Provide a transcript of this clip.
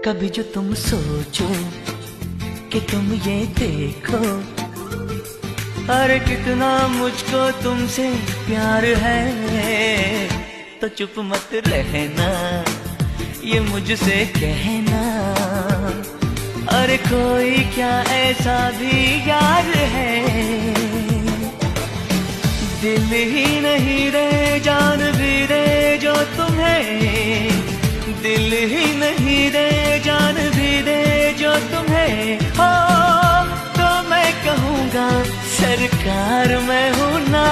कभी जो तुम सोचो कि तुम ये देखो, अरे कितना मुझको तुमसे प्यार है, तो चुप मत रहना, ये मुझसे कहना। अरे कोई क्या ऐसा भी यार है, दिल ही नहीं रे जान भी रे जो तुम्हें, दिल ही नहीं रे जान भी रे जो तुम्हें हो, तो मैं कहूँगा सरकार मैं हूँ ना।